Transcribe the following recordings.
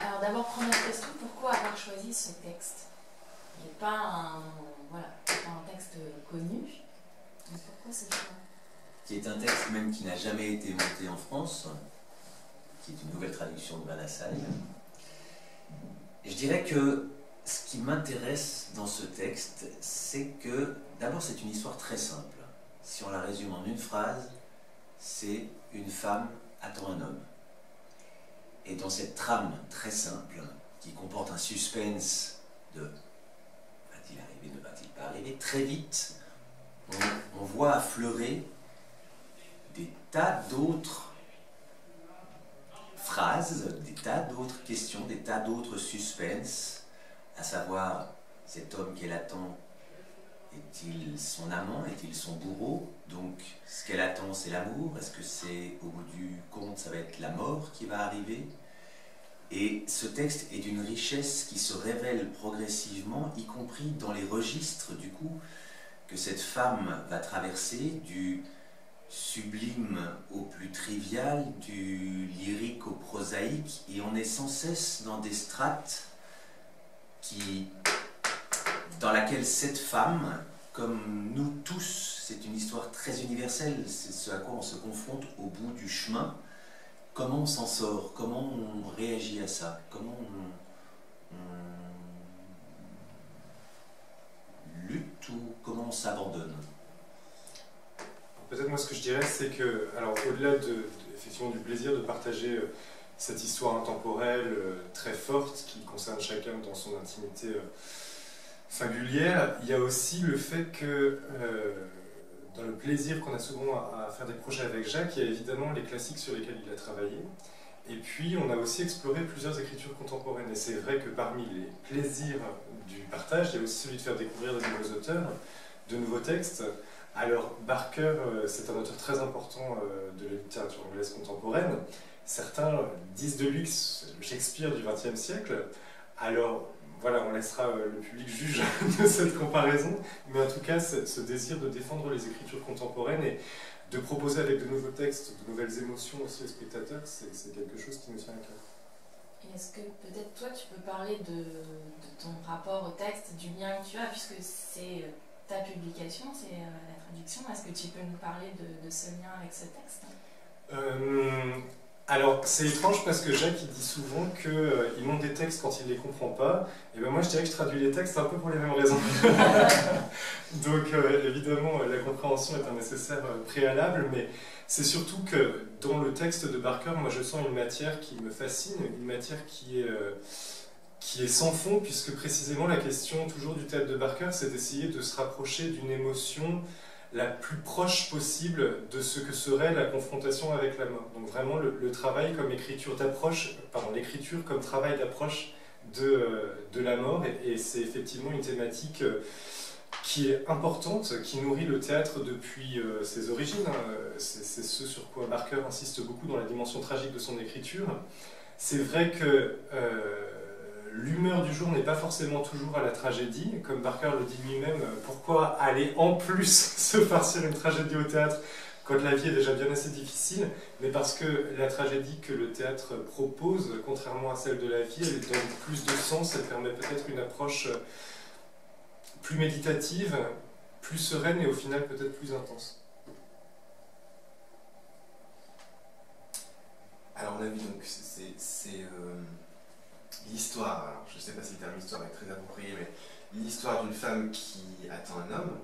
Alors d'abord, première question, pourquoi avoir choisi ce texte? Il n'est pas un, voilà, pas un texte connu. Donc pourquoi ce choix? Qui est un texte même qui n'a jamais été monté en France, qui est une nouvelle traduction de Banassailles. Je dirais que ce qui m'intéresse dans ce texte, c'est que d'abord c'est une histoire très simple. Si on la résume en une phrase, c'est une femme attend un homme. Et dans cette trame très simple, qui comporte un suspense de va-t-il arriver, ne va-t-il pas arriver, très vite, on voit affleurer des tas d'autres phrases, des tas d'autres questions, des tas d'autres suspens, à savoir, cet homme qu'elle attend, est-il son amant, est-il son bourreau? Donc, ce qu'elle attend, c'est l'amour. Est-ce que c'est, au bout du compte, ça va être la mort qui va arriver? Et ce texte est d'une richesse qui se révèle progressivement, y compris dans les registres, du coup, que cette femme va traverser, du sublime au plus trivial, du lyrique au prosaïque, et on est sans cesse dans des strates dans laquelle cette femme, comme nous tous, c'est une histoire très universelle, c'est ce à quoi on se confronte au bout du chemin. Comment on s'en sort? Comment on réagit à ça? Comment on lutte ou comment on s'abandonne? Peut-être moi ce que je dirais c'est que, alors au-delà effectivement du plaisir de partager cette histoire intemporelle très forte qui concerne chacun dans son intimité singulière, il y a aussi le fait que dans le plaisir qu'on a souvent à faire des projets avec Jacques, il y a évidemment les classiques sur lesquels il a travaillé, et puis on a aussi exploré plusieurs écritures contemporaines, et c'est vrai que parmi les plaisirs du partage, il y a aussi celui de faire découvrir de nouveaux auteurs, de nouveaux textes. Alors Barker, c'est un auteur très important de la littérature anglaise contemporaine. Certains disent de lui que c'est le Shakespeare du XXe siècle. Alors voilà, on laissera le public juge de cette comparaison, mais en tout cas, ce désir de défendre les écritures contemporaines et de proposer avec de nouveaux textes, de nouvelles émotions aussi aux spectateurs, c'est quelque chose qui me tient à cœur. Et est-ce que peut-être toi, tu peux parler de ton rapport au texte, du lien que tu as, puisque c'est ta publication, c'est la traduction. Est-ce que tu peux nous parler de ce lien avec ce texte? Alors, c'est étrange parce que Jacques il dit souvent qu'il monte des textes quand il ne les comprend pas. Et ben moi, je dirais que je traduis les textes un peu pour les mêmes raisons. Donc, évidemment, la compréhension est un nécessaire préalable, mais c'est surtout que dans le texte de Barker, moi, je sens une matière qui me fascine, une matière qui est sans fond, puisque précisément la question toujours du théâtre de Barker, c'est d'essayer de se rapprocher d'une émotion la plus proche possible de ce que serait la confrontation avec la mort. Donc vraiment le travail comme écriture d'approche, pardon, l'écriture comme travail d'approche de la mort, et c'est effectivement une thématique qui est importante, qui nourrit le théâtre depuis ses origines. C'est ce sur quoi Barker insiste beaucoup dans la dimension tragique de son écriture. C'est vrai que l'humeur du jour n'est pas forcément toujours à la tragédie, comme Barker le dit lui-même, pourquoi aller en plus se farcir une tragédie au théâtre quand la vie est déjà bien assez difficile, mais parce que la tragédie que le théâtre propose, contrairement à celle de la vie, elle donne plus de sens, elle permet peut-être une approche plus méditative, plus sereine et au final peut-être plus intense. Alors on a vu donc c'est l'histoire, alors je ne sais pas si le terme histoire est très approprié, mais l'histoire d'une femme qui attend un homme,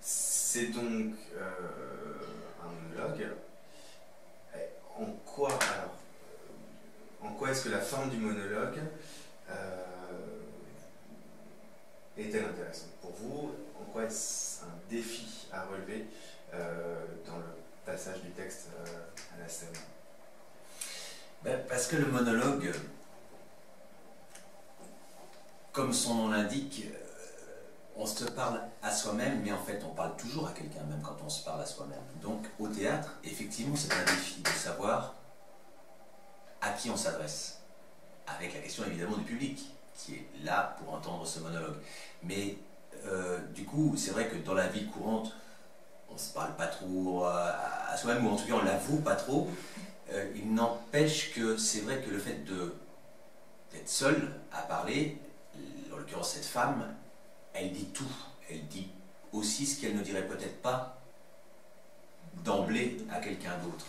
c'est donc un monologue. En quoi est-ce que la forme du monologue est-elle intéressante pour vous? En quoi est-ce un défi à relever dans le passage du texte à la scène? Parce que le monologue, comme son nom l'indique, on se parle à soi-même, mais en fait on parle toujours à quelqu'un, même quand on se parle à soi-même. Donc au théâtre, effectivement, c'est un défi de savoir à qui on s'adresse, avec la question évidemment du public, qui est là pour entendre ce monologue. Mais du coup, c'est vrai que dans la vie courante, on ne se parle pas trop à soi-même, ou en tout cas on l'avoue pas trop. Il n'empêche que c'est vrai que le fait de d'être seule à parler. En l'occurrence, cette femme, elle dit tout. Elle dit aussi ce qu'elle ne dirait peut-être pas d'emblée à quelqu'un d'autre.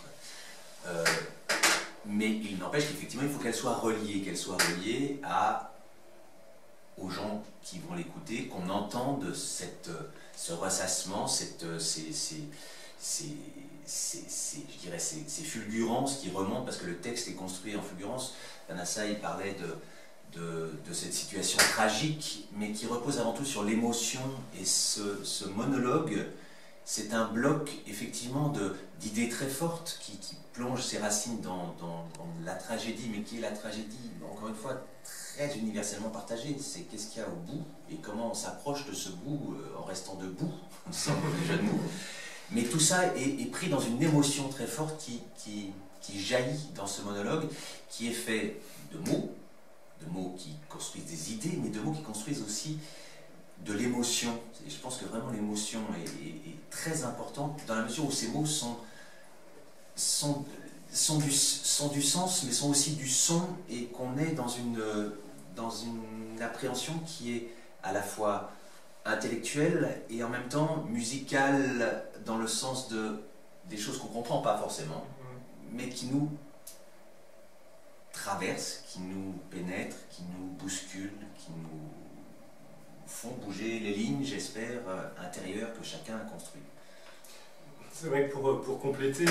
Mais il n'empêche qu'effectivement, il faut qu'elle soit reliée aux gens qui vont l'écouter, qu'on entende ce ressassement, je dirais ces fulgurances qui remontent, parce que le texte est construit en fulgurances. Vanessa, il parlait de cette situation tragique, mais qui repose avant tout sur l'émotion, et ce monologue, c'est un bloc effectivement d'idées très fortes qui plonge ses racines dans la tragédie, mais qui est la tragédie, encore une fois, très universellement partagée. C'est qu'est-ce qu'il y a au bout et comment on s'approche de ce bout en restant debout, sans mauvais jeu de mots. Mais tout ça est pris dans une émotion très forte qui jaillit dans ce monologue, qui est fait de mots qui construisent des idées, mais de mots qui construisent aussi de l'émotion. Je pense que vraiment l'émotion est très importante dans la mesure où ces mots sont du sens, mais sont aussi du son, et qu'on est dans une appréhension qui est à la fois intellectuelle et en même temps musicale, dans le sens des choses qu'on ne comprend pas forcément, mais qui nous traversent, qui nous pénètrent, qui nous bousculent, qui nous font bouger les lignes, j'espère, intérieures que chacun a construites. C'est vrai que pour compléter,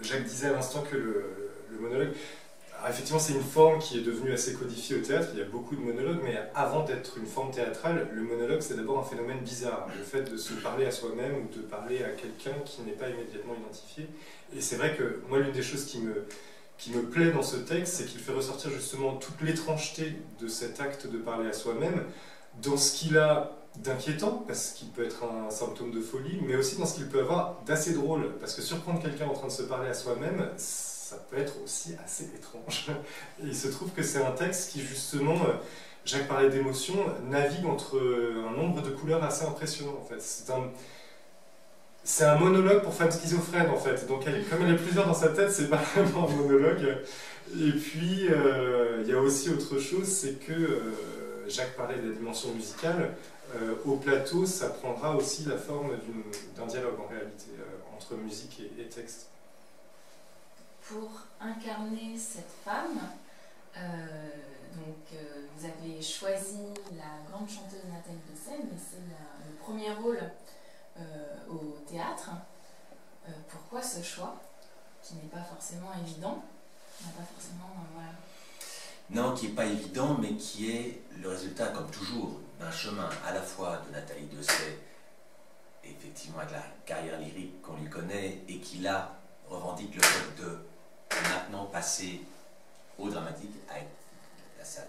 Jacques disait à l'instant que le monologue, alors effectivement c'est une forme qui est devenue assez codifiée au théâtre, il y a beaucoup de monologues, mais avant d'être une forme théâtrale, le monologue c'est d'abord un phénomène bizarre, le fait de se parler à soi-même ou de parler à quelqu'un qui n'est pas immédiatement identifié. Et c'est vrai que moi l'une des choses qui me plaît dans ce texte, c'est qu'il fait ressortir justement toute l'étrangeté de cet acte de parler à soi-même, dans ce qu'il a d'inquiétant, parce qu'il peut être un symptôme de folie, mais aussi dans ce qu'il peut avoir d'assez drôle, parce que surprendre quelqu'un en train de se parler à soi-même, ça peut être aussi assez étrange. Et il se trouve que c'est un texte qui justement, Jacques parlait d'émotion, navigue entre un nombre de couleurs assez impressionnant en fait. C'est un monologue pour femmes schizophrènes en fait, donc comme elle est plusieurs dans sa tête, c'est pas vraiment un monologue. Et puis il y a aussi autre chose, c'est que Jacques parlait de la dimension musicale. Au plateau, ça prendra aussi la forme d'un dialogue en réalité entre musique et texte. Pour incarner cette femme, vous avez choisi la grande chanteuse Nathalie Dessay, mais c'est le premier rôle au théâtre. Pourquoi ce choix, qui n'est pas forcément évident, voilà. Non, qui n'est pas évident, mais qui est le résultat, comme toujours, d'un chemin à la fois de Nathalie Dessay, effectivement avec la carrière lyrique qu'on lui connaît, et qui là revendique le fait de maintenant passer au dramatique, avec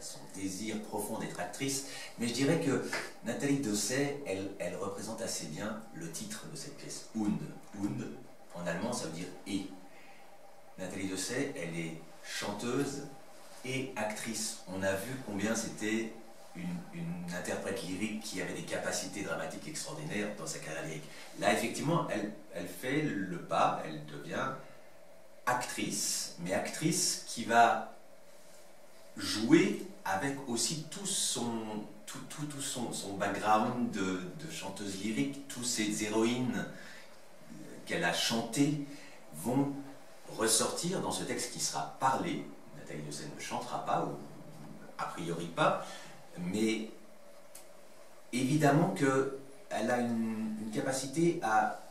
son désir profond d'être actrice. Mais je dirais que Nathalie Dessay, elle représente assez bien le titre de cette pièce, Und. Und, en allemand, ça veut dire « et ». Nathalie Dessay, elle est chanteuse et actrice. On a vu combien c'était une interprète lyrique qui avait des capacités dramatiques extraordinaires dans sa carrière lyrique. Là, effectivement, elle fait le pas, elle devient actrice, mais actrice qui va jouer avec aussi tout son background de chanteuse lyrique. Toutes ces héroïnes qu'elle a chantées vont ressortir dans ce texte qui sera parlé. Nathalie Dessay ne chantera pas, ou a priori pas, mais évidemment qu'elle a une capacité à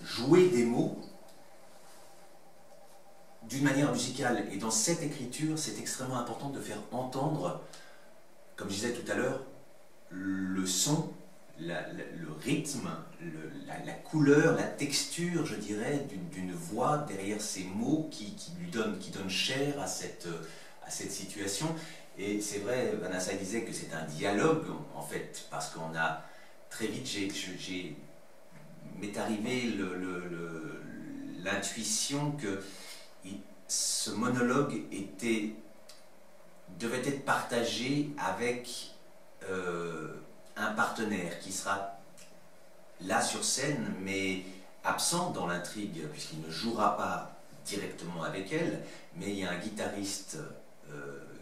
jouer des mots d'une manière musicale. Et dans cette écriture, c'est extrêmement important de faire entendre, comme je disais tout à l'heure, le son, le rythme, la couleur, la texture, je dirais, d'une voix derrière ces mots qui donne chair à cette situation. Et c'est vrai, Vanessa disait que c'est un dialogue, en fait, parce qu'on a très vite, m'est arrivé l'intuition que ce monologue devait être partagé avec un partenaire qui sera là sur scène, mais absent dans l'intrigue, puisqu'il ne jouera pas directement avec elle, mais il y a un guitariste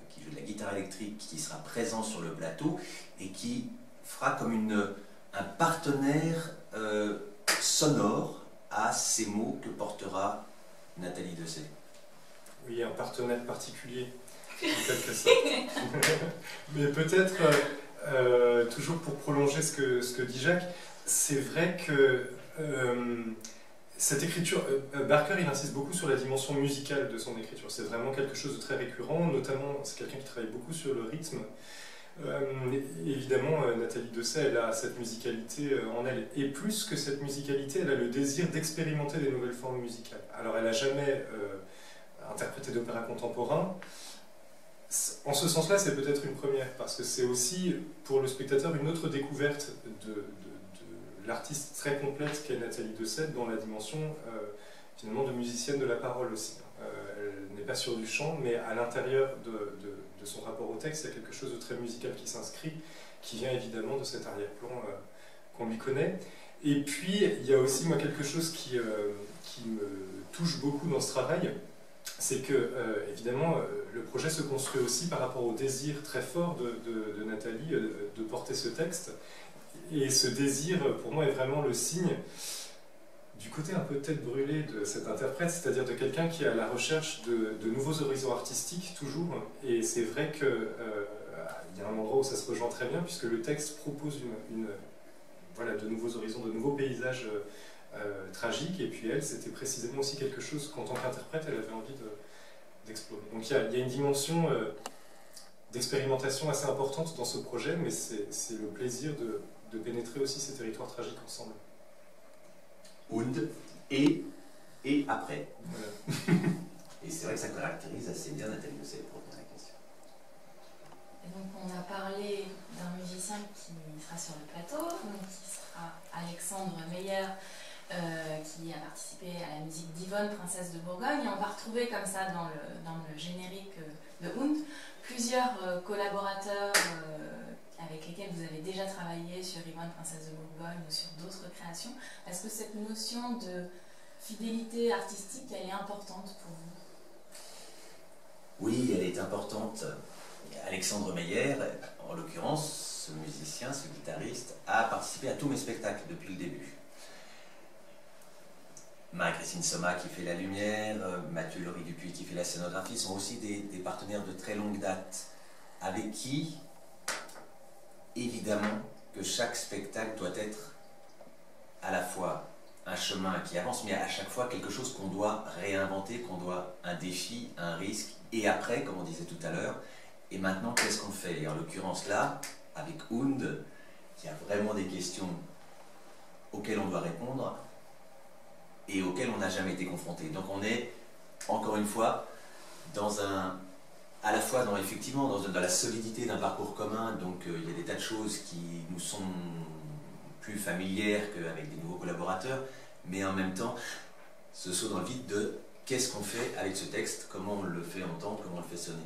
qui joue de la guitare électrique qui sera présent sur le plateau et qui fera comme un partenaire sonore à ces mots que portera Nathalie Dessay. Oui, un partenaire particulier, en quelque sorte. Mais peut-être, toujours pour prolonger ce que dit Jacques, c'est vrai que cette écriture, Barker, il insiste beaucoup sur la dimension musicale de son écriture. C'est vraiment quelque chose de très récurrent, notamment, c'est quelqu'un qui travaille beaucoup sur le rythme. Évidemment, Nathalie Dessay, elle a cette musicalité en elle. Et plus que cette musicalité, elle a le désir d'expérimenter des nouvelles formes musicales. Alors, elle n'a jamais interprété d'opéra contemporain. En ce sens-là, c'est peut-être une première, parce que c'est aussi, pour le spectateur, une autre découverte de l'artiste très complète qu'est Nathalie Dessay dans la dimension finalement de musicienne de la parole aussi. Elle n'est pas sur du chant, mais à l'intérieur de son rapport au texte, il y a quelque chose de très musical qui s'inscrit, qui vient évidemment de cet arrière-plan qu'on lui connaît. Et puis, il y a aussi moi quelque chose qui me touche beaucoup dans ce travail, c'est que, évidemment, le projet se construit aussi par rapport au désir très fort de Nathalie de porter ce texte. Et ce désir, pour moi, est vraiment le signe du côté un peu tête brûlée de cet interprète, c'est-à-dire de quelqu'un qui est à la recherche de nouveaux horizons artistiques, toujours. Et c'est vrai qu'il y a un endroit où ça se rejoint très bien, puisque le texte propose voilà, de nouveaux horizons, de nouveaux paysages tragiques. Et puis elle, c'était précisément aussi quelque chose qu'en tant qu'interprète, elle avait envie d'explorer. Donc il y a une dimension d'expérimentation assez importante dans ce projet, mais c'est le plaisir de pénétrer aussi ces territoires tragiques ensemble. Und et après. Voilà. Et c'est vrai que ça caractérise assez bien Nathalie Dessay pour répondre à la question. Et donc on a parlé d'un musicien qui sera sur le plateau, donc qui sera Alexandre Meyer, qui a participé à la musique d'Yvonne, princesse de Bourgogne. Et on va retrouver comme ça dans le générique de Und plusieurs collaborateurs avec lesquels vous avez déjà travaillé sur Yvonne, princesse de Bourgogne ou sur d'autres créations. Est-ce que cette notion de fidélité artistique, elle est importante pour vous? Oui, elle est importante. Alexandre Meyer, en l'occurrence, ce musicien, ce guitariste, a participé à tous mes spectacles depuis le début. Marie-Christine Soma qui fait la lumière, Mathieu Laurie Dupuis qui fait la scénographie, sont aussi des partenaires de très longue date, avec qui, évidemment, que chaque spectacle doit être à la fois un chemin qui avance, mais à chaque fois quelque chose qu'on doit réinventer, un défi, un risque, et après, comme on disait tout à l'heure, et maintenant, qu'est-ce qu'on fait? Et en l'occurrence là, avec Und, il y a vraiment des questions auxquelles on doit répondre et auxquelles on n'a jamais été confronté. Donc on est, encore une fois, à la fois effectivement dans la solidité d'un parcours commun, donc il y a des tas de choses qui nous sont plus familières qu'avec des nouveaux collaborateurs, mais en même temps, ce saut dans le vide de qu'est-ce qu'on fait avec ce texte, comment on le fait entendre, comment on le fait sonner.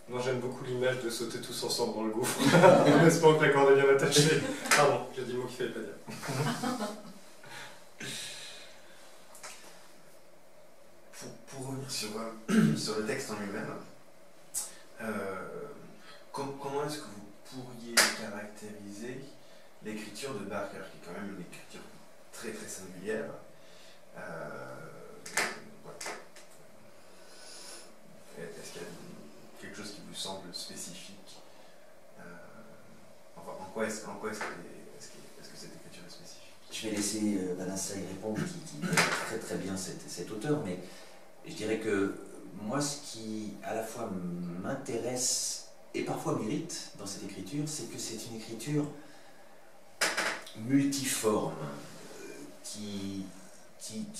Moi j'aime beaucoup l'image de sauter tous ensemble dans le gouffre, en espérant que la corde est bien attachée. Pardon, j'ai dit le mot qu'il ne fallait pas dire. Pour revenir sur le texte en lui-même, comment est-ce que vous pourriez caractériser l'écriture de Barker, qui est quand même une écriture très très singulière? Voilà. Est-ce qu'il y a quelque chose qui vous semble spécifique? Enfin, en quoi est-ce que cette écriture est spécifique? Je vais laisser Vanessa y répondre, qui connaît très très bien cet auteur, mais je dirais que moi, ce qui à la fois m'intéresse et parfois m'irrite dans cette écriture, c'est que c'est une écriture multiforme, qui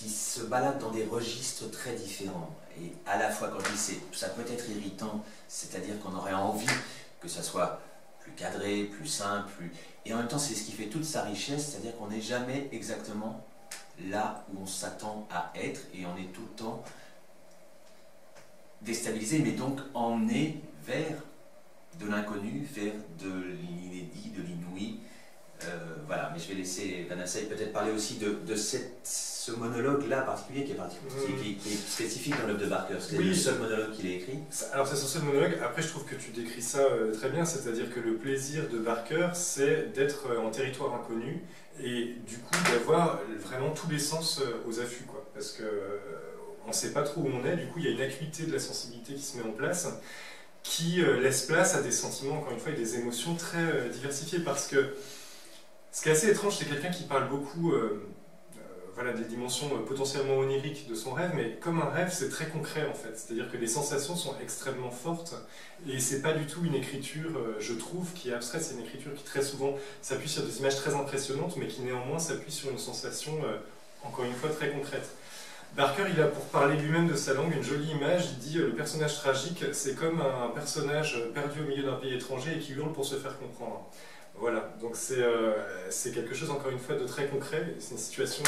se balade dans des registres très différents. Et à la fois, quand je dis ça peut être irritant, c'est-à-dire qu'on aurait envie que ça soit plus cadré, plus simple, et en même temps c'est ce qui fait toute sa richesse, c'est-à-dire qu'on n'est jamais exactement là où on s'attend à être, et on est tout le temps déstabilisé, mais donc emmené vers de l'inconnu, vers de l'inédit, de l'inouï, Voilà, mais je vais laisser Vanessa peut-être parler aussi de ce monologue-là particulier qui est spécifique dans l'œuvre de Barker. C'est le seul monologue qu'il a écrit. Alors c'est son seul monologue. Après, je trouve que tu décris ça très bien, c'est-à-dire que le plaisir de Barker, c'est d'être en territoire inconnu et du coup d'avoir vraiment tous les sens aux affûts, quoi. Parce que on ne sait pas trop où on est. Du coup, il y a une acuité de la sensibilité qui se met en place, qui laisse place à des sentiments, encore une fois, et des émotions très diversifiées. Parce que ce qui est assez étrange, c'est quelqu'un qui parle beaucoup voilà, des dimensions potentiellement oniriques de son rêve, mais comme un rêve, c'est très concret en fait. C'est-à-dire que les sensations sont extrêmement fortes, et c'est pas du tout une écriture, je trouve, qui est abstraite. C'est une écriture qui très souvent s'appuie sur des images très impressionnantes, mais qui néanmoins s'appuie sur une sensation, encore une fois, très concrète. Barker, il a, pour parler lui-même de sa langue, une jolie image. Il dit le personnage tragique, c'est comme un personnage perdu au milieu d'un pays étranger et qui hurle pour se faire comprendre. Voilà, donc c'est quelque chose, encore une fois, de très concret. C'est une situation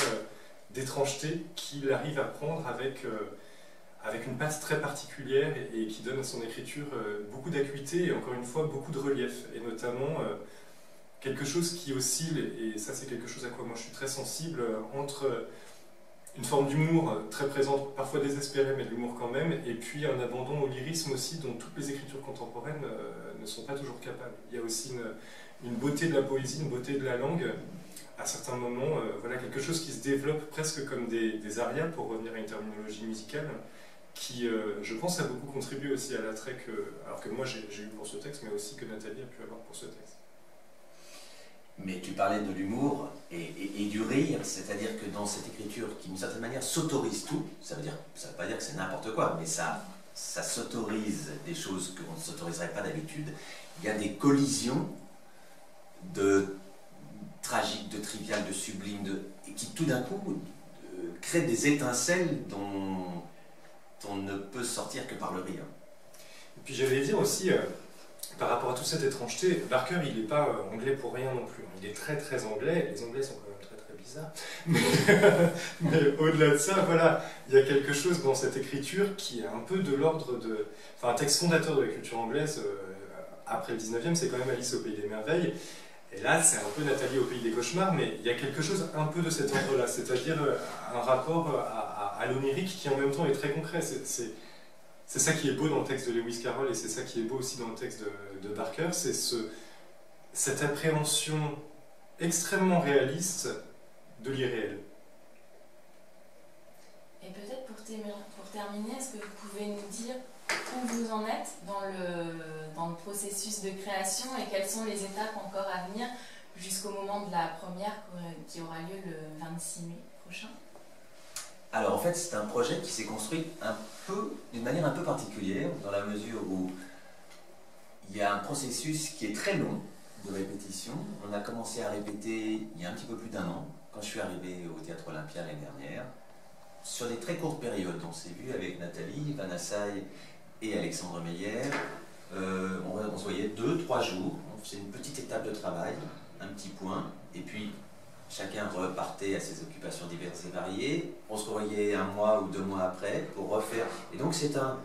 d'étrangeté qu'il arrive à prendre avec une patte très particulière et qui donne à son écriture beaucoup d'acuité et, encore une fois, beaucoup de relief. Et notamment quelque chose qui oscille, et ça c'est quelque chose à quoi moi je suis très sensible, entre une forme d'humour très présente, parfois désespérée, mais de l'humour quand même, et puis un abandon au lyrisme aussi, dont toutes les écritures contemporaines ne sont pas toujours capables. Il y a aussi une beauté de la poésie, une beauté de la langue, à certains moments, voilà, quelque chose qui se développe presque comme des arias, pour revenir à une terminologie musicale, qui, je pense, a beaucoup contribué aussi à l'attrait alors que moi j'ai eu pour ce texte, mais aussi que Nathalie a pu avoir pour ce texte. Mais tu parlais de l'humour et du rire, c'est-à-dire que dans cette écriture qui, d'une certaine manière, s'autorise tout, ça veut pas dire que c'est n'importe quoi, mais ça s'autorise des choses qu'on ne s'autoriserait pas d'habitude. Il y a des collisions de tragique, de trivial, de sublime, qui tout d'un coup créent des étincelles dont on ne peut sortir que par le rire. Et puis j'allais dire aussi, par rapport à toute cette étrangeté, Barker, il n'est pas anglais pour rien non plus. Il est très très anglais, les anglais sont quand même très très bizarres. Mais au-delà de ça, voilà, il y a quelque chose dans cette écriture qui est un peu de l'ordre de... Enfin, un texte fondateur de la culture anglaise, après le 19e, c'est quand même Alice au Pays des Merveilles. Et là, c'est un peu Nathalie au Pays des Cauchemars, mais il y a quelque chose un peu de cet ordre-là, c'est-à-dire un rapport à l'onirique qui en même temps est très concret. C'est ça qui est beau dans le texte de Lewis Carroll et c'est ça qui est beau aussi dans le texte de Barker, c'est cette appréhension extrêmement réaliste de l'irréel. Et peut-être pour terminer, est-ce que vous pouvez nous dire où vous en êtes dans le processus de création et quelles sont les étapes encore à venir jusqu'au moment de la première qui aura lieu le 26 mai prochain? Alors en fait, c'est un projet qui s'est construit d'une manière un peu particulière, dans la mesure où il y a un processus qui est très long de répétition. On a commencé à répéter il y a un petit peu plus d'1 an, quand je suis arrivé au Théâtre Olympia l'année dernière, sur des très courtes périodes. On s'est vu avec Nathalie, Vanessa et Alexandre Meyer. On se voyait 2-3 jours, on faisait une petite étape de travail, un petit point, et puis chacun repartait à ses occupations diverses et variées. On se revoyait 1 mois ou 2 mois après pour refaire. Et donc c'est un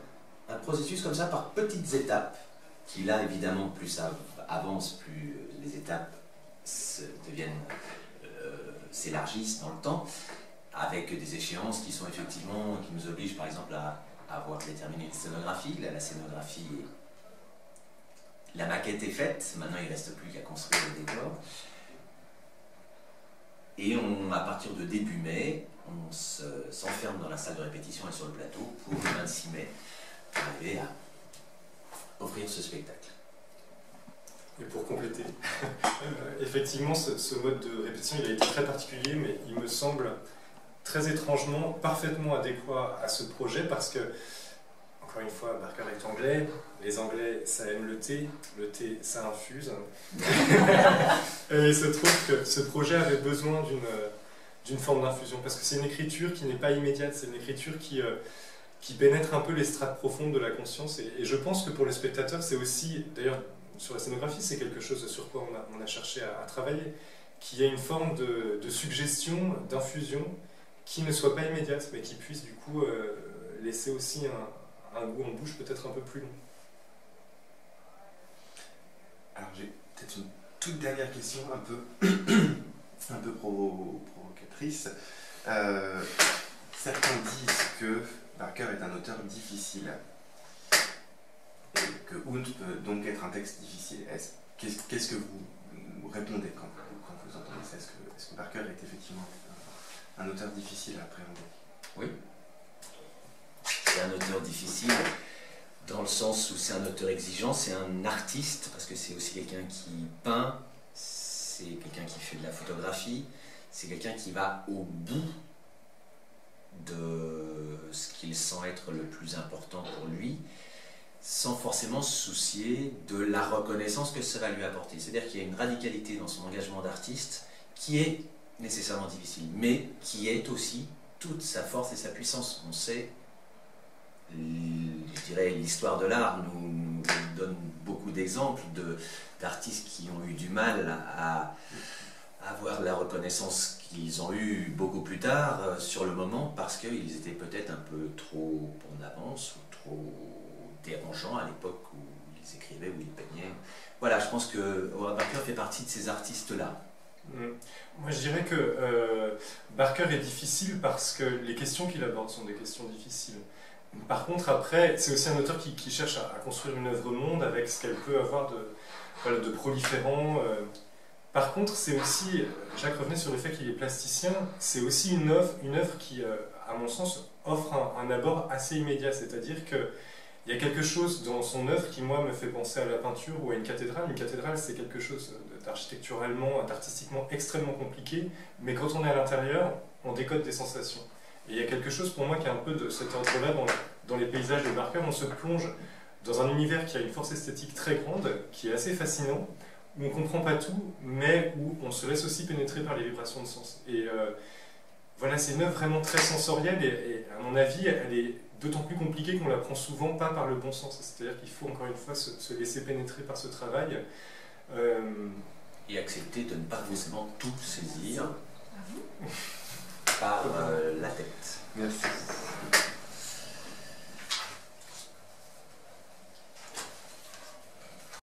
processus comme ça par petites étapes, qui là évidemment plus ça avance, plus les étapes s'élargissent dans le temps, avec des échéances qui sont effectivement, qui nous obligent par exemple à avoir déterminé une scénographie. Là, la scénographie, la maquette est faite, maintenant il ne reste plus qu'à construire le décor. Et à partir de début mai, on s'enferme dans la salle de répétition et sur le plateau pour le 26 mai arriver à offrir ce spectacle. Et pour compléter, effectivement, ce mode de répétition, il a été très particulier, mais il me semble très étrangement, parfaitement adéquat à ce projet, parce que, encore une fois, Barker est anglais, les Anglais, ça aime le thé, ça infuse. Et il se trouve que ce projet avait besoin d'une forme d'infusion, parce que c'est une écriture qui n'est pas immédiate, c'est une écriture qui pénètre un peu les strates profondes de la conscience, et je pense que pour les spectateurs, c'est aussi, d'ailleurs, sur la scénographie, c'est quelque chose sur quoi on a cherché à travailler, qu'il y ait une forme de suggestion, d'infusion, qui ne soit pas immédiate, mais qui puisse du coup laisser aussi un goût en bouche peut-être un peu plus long. Alors j'ai peut-être une toute dernière question, un peu, un peu provocatrice. Certains disent que Barker est un auteur difficile et que Hound peut donc être un texte difficile. Qu'est-ce que vous répondez quand vous entendez ça? Est-ce que Barker est effectivement un auteur difficile à appréhender? Oui. C'est un auteur difficile dans le sens où c'est un auteur exigeant, c'est un artiste, parce que c'est aussi quelqu'un qui peint, c'est quelqu'un qui fait de la photographie, c'est quelqu'un qui va au bout de ce qu'il sent être le plus important pour lui, sans forcément se soucier de la reconnaissance que ça va lui apporter. C'est-à-dire qu'il y a une radicalité dans son engagement d'artiste qui est nécessairement difficile, mais qui est aussi toute sa force et sa puissance. On sait, je dirais, l'histoire de l'art nous donne beaucoup d'exemples d'artistes qui ont eu du mal à avoir la reconnaissance qu'ils ont eue beaucoup plus tard sur le moment, parce qu'ils étaient peut-être un peu trop en avance ou trop dérangeants à l'époque où ils écrivaient, où ils peignaient. Voilà, je pense que Howard Barker fait partie de ces artistes-là. Moi je dirais que Barker est difficile parce que les questions qu'il aborde sont des questions difficiles. Par contre, après, c'est aussi un auteur qui cherche à construire une œuvre-monde avec ce qu'elle peut avoir de proliférant. Par contre, c'est aussi, Jacques revenait sur le fait qu'il est plasticien, c'est aussi une œuvre qui, à mon sens, offre un abord assez immédiat. C'est-à-dire qu'il y a quelque chose dans son œuvre qui, moi, me fait penser à la peinture ou à une cathédrale. Une cathédrale, c'est quelque chose d'architecturalement, d'artistiquement extrêmement compliqué, mais quand on est à l'intérieur, on décode des sensations. Et il y a quelque chose pour moi qui est un peu de cet ordre-là dans les paysages de Barker. On se plonge dans un univers qui a une force esthétique très grande, qui est assez fascinant, où on ne comprend pas tout, mais où on se laisse aussi pénétrer par les vibrations de sens. Et voilà, c'est une œuvre vraiment très sensorielle, et à mon avis, elle est d'autant plus compliquée qu'on la prend souvent pas par le bon sens. C'est-à-dire qu'il faut encore une fois se laisser pénétrer par ce travail. Et accepter de ne pas forcément tout saisir par la tête. Merci.